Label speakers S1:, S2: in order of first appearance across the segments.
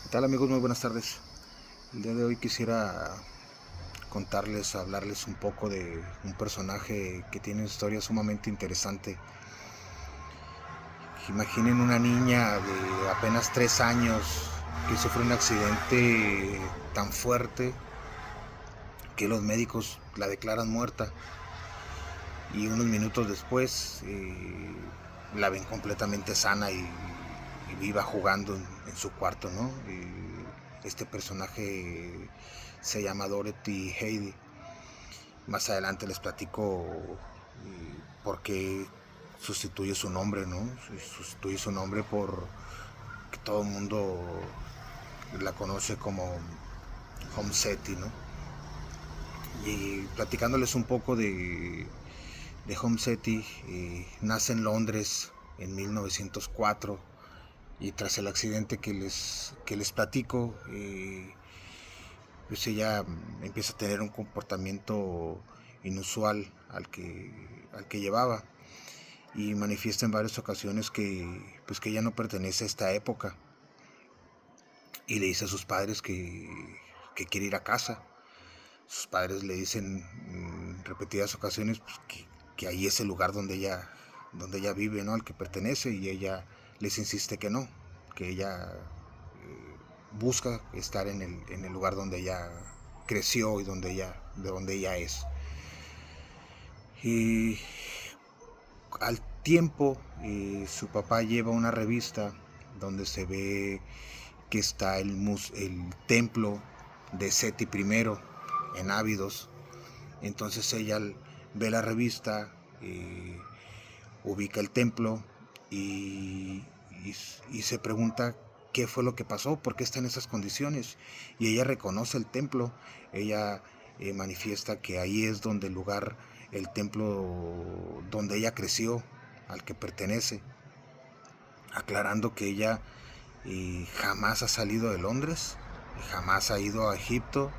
S1: ¿Qué tal, amigos? Muy buenas tardes. El día de hoy quisiera hablarles un poco de un personaje que tiene una historia sumamente interesante. Imaginen una niña de apenas 3 años que sufre un accidente tan fuerte que los médicos la declaran muerta y unos minutos después la ven completamente sana y viva jugando en su cuarto, ¿no? Este personaje se llama Dorothy Heidi. Más adelante les platico por qué sustituye su nombre, ¿no? Sustituye su nombre por que todo el mundo la conoce como Home Seti, ¿no? Y platicándoles un poco de Home Seti, nace en Londres en 1904 y tras el accidente que les platico, pues ella empieza a tener un comportamiento inusual al que llevaba y manifiesta en varias ocasiones que ella no pertenece a esta época y le dice a sus padres que quiere ir a casa. Sus padres le dicen en repetidas ocasiones pues, que ahí es el lugar donde ella vive, ¿no? Al que pertenece, y ella les insiste que no, que ella busca estar en el lugar donde ella creció y de donde ella es. Y al tiempo, su papá lleva una revista donde se ve que está el templo de Seti I en Ávidos. Entonces ella ve la revista, ubica el templo y, y se pregunta qué fue lo que pasó, por qué está en esas condiciones. Y ella reconoce el templo, ella manifiesta que ahí es donde el templo donde ella creció, al que pertenece, aclarando que ella jamás ha salido de Londres, jamás ha ido a Egipto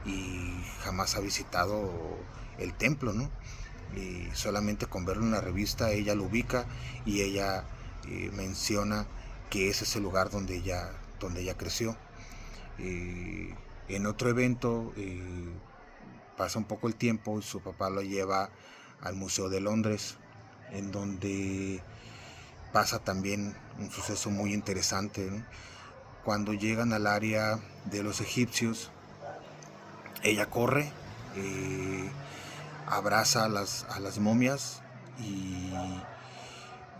S1: y jamás ha visitado el templo, ¿no? Y solamente con verlo en la revista ella lo ubica y ella menciona que ese es el lugar donde ella creció. En otro evento pasa un poco el tiempo y su papá lo lleva al Museo de Londres, en donde pasa también un suceso muy interesante, ¿no? Cuando llegan al área de los egipcios, ella corre, eh, abraza a las momias y,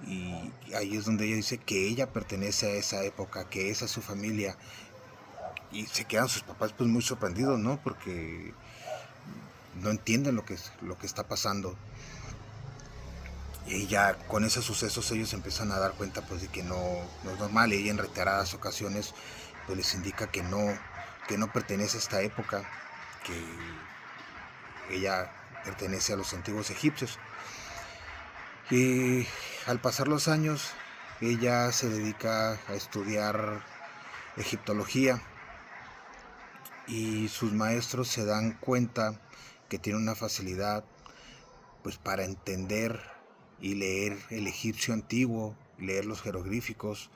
S1: y ahí es donde ella dice que ella pertenece a esa época, que esa es su familia. Y se quedan sus papás pues muy sorprendidos, ¿no? Porque no entienden lo que está pasando. Y ya con esos sucesos ellos empiezan a dar cuenta pues de que no es normal. Y ella en reiteradas ocasiones pues les indica que no pertenece a esta época, que ella pertenece a los antiguos egipcios. Y al pasar los años, ella se dedica a estudiar egiptología y sus maestros se dan cuenta que tiene una facilidad pues para entender y leer el egipcio antiguo, leer los jeroglíficos,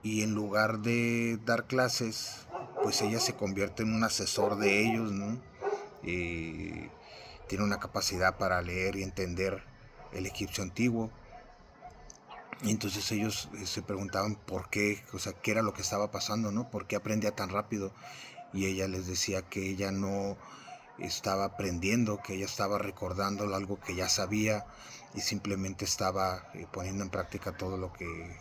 S1: y en lugar de dar clases, pues ella se convierte en un asesor de ellos, ¿no? Y tiene una capacidad para leer y entender el egipcio antiguo. Y entonces ellos se preguntaban por qué, o sea, qué era lo que estaba pasando, ¿no? ¿Por qué aprendía tan rápido? Y ella les decía que ella no estaba aprendiendo, que ella estaba recordando algo que ya sabía y simplemente estaba poniendo en práctica todo lo que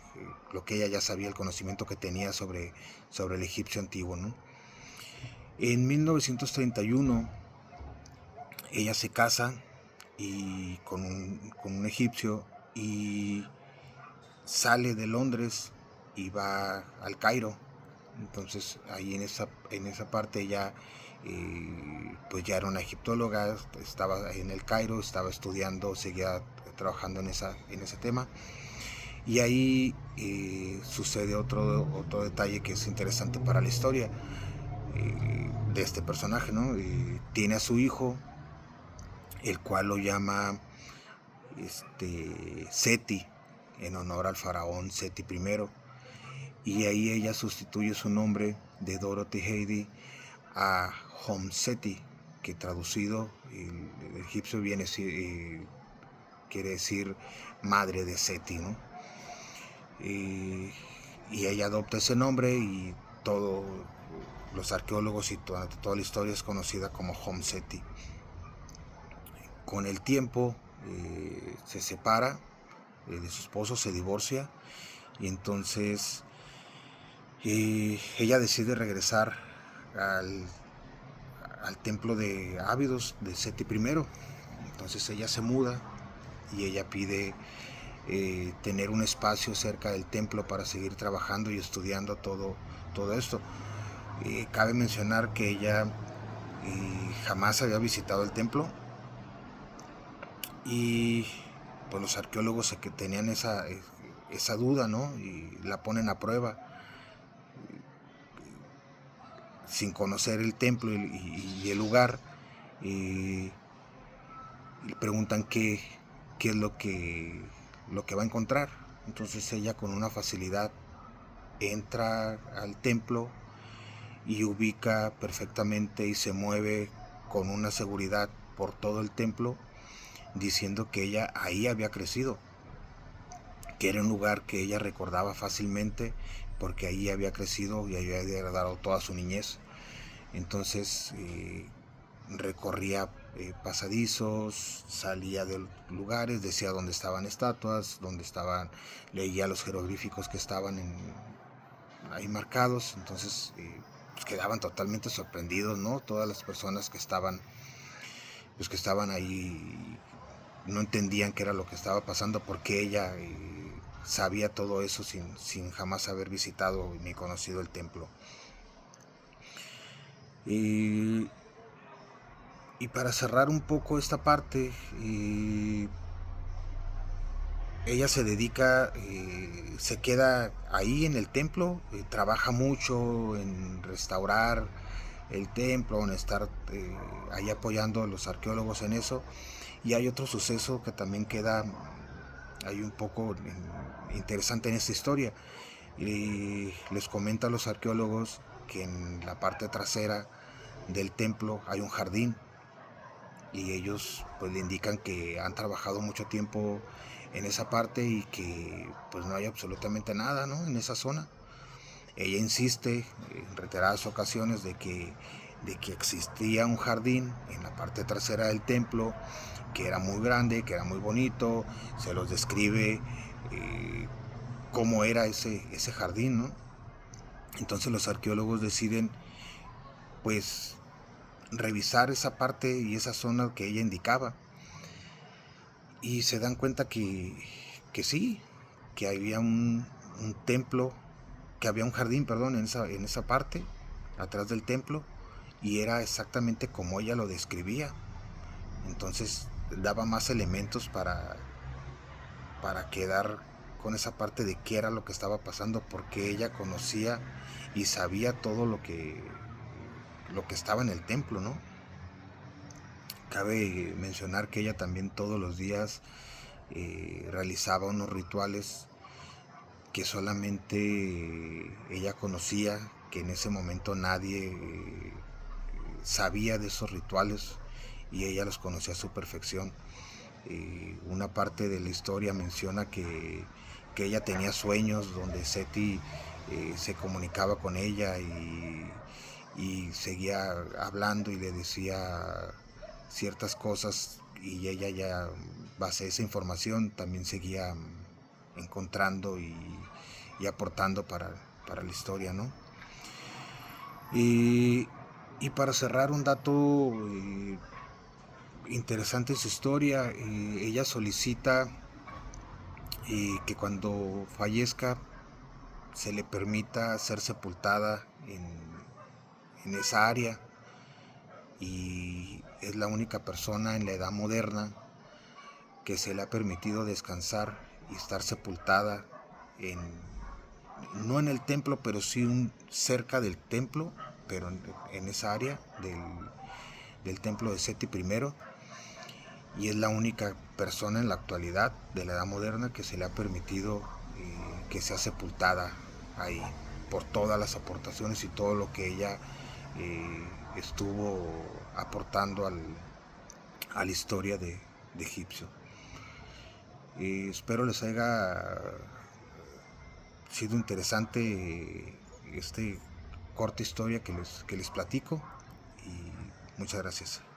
S1: ella ya sabía, el conocimiento que tenía sobre el egipcio antiguo, ¿no? En 1931 ella se casa y con un egipcio y sale de Londres y va al Cairo. Entonces ahí en esa parte ya pues ya era una egiptóloga, estaba en el Cairo, estaba estudiando, seguía trabajando en ese tema. Y ahí sucede otro detalle que es interesante para la historia de este personaje, ¿no? Tiene a su hijo, el cual lo llama Seti, en honor al faraón Seti I. y ahí ella sustituye su nombre de Dorothy Heidy a Homseti, que traducido el egipcio quiere decir madre de Seti, ¿no? Y ella adopta ese nombre y todos los arqueólogos y toda la historia es conocida como Homseti. Con el tiempo se separa de su esposo, se divorcia y entonces ella decide regresar al templo de Abidos de Seti I. Entonces ella se muda y ella pide tener un espacio cerca del templo para seguir trabajando y estudiando todo esto. Cabe mencionar que ella jamás había visitado el templo y pues los arqueólogos que tenían esa duda, ¿no? Y la ponen a prueba sin conocer el templo y el lugar, y le preguntan qué es lo que va a encontrar. Entonces ella con una facilidad entra al templo y ubica perfectamente y se mueve con una seguridad por todo el templo, diciendo que ella ahí había crecido, que era un lugar que ella recordaba fácilmente porque ahí había crecido y había heredado toda su niñez. Entonces recorría pasadizos, salía de lugares, decía dónde estaban estatuas, leía los jeroglíficos que estaban ahí marcados. Entonces pues quedaban totalmente sorprendidos, ¿no? Todas las personas que estaban ahí no entendían qué era lo que estaba pasando, porque ella sabía todo eso sin jamás haber visitado ni conocido el templo. Y para cerrar un poco esta parte, ella se dedica, se queda ahí en el templo, trabaja mucho en restaurar el templo, en estar ahí apoyando a los arqueólogos en eso. Y hay otro suceso que también queda ahí un poco interesante en esta historia. Les comenta a los arqueólogos que en la parte trasera del templo hay un jardín, y ellos pues le indican que han trabajado mucho tiempo en esa parte y que pues no hay absolutamente nada, ¿no?, en esa zona. Ella insiste en reiteradas ocasiones de que existía un jardín en la parte trasera del templo, que era muy grande, que era muy bonito. Se los describe cómo era ese jardín, ¿no? Entonces los arqueólogos deciden pues revisar esa parte y esa zona que ella indicaba, y se dan cuenta que sí, que había un templo, que había un jardín, perdón, en esa parte atrás del templo, y era exactamente como ella lo describía. Entonces daba más elementos para quedar con esa parte de qué era lo que estaba pasando, porque ella conocía y sabía todo lo que estaba en el templo, ¿no? Cabe mencionar que ella también todos los días realizaba unos rituales que solamente ella conocía, que en ese momento nadie sabía de esos rituales, y ella los conocía a su perfección. Una parte de la historia menciona que ella tenía sueños donde Seti se comunicaba con ella y seguía hablando y le decía ciertas cosas, y ella ya, base a esa información, también seguía encontrando y aportando para la historia, ¿no? Y para cerrar, un dato interesante en su historia, ella solicita que cuando fallezca se le permita ser sepultada en esa área, y es la única persona en la edad moderna que se le ha permitido descansar y estar sepultada no en el templo, pero sí cerca del templo, pero en esa área del templo de Seti I, y es la única persona en la actualidad de la edad moderna que se le ha permitido que sea sepultada ahí, por todas las aportaciones y todo lo que ella estuvo aportando a la historia de Egipcio. Espero les haya sido interesante este corta historia que les platico, y muchas gracias.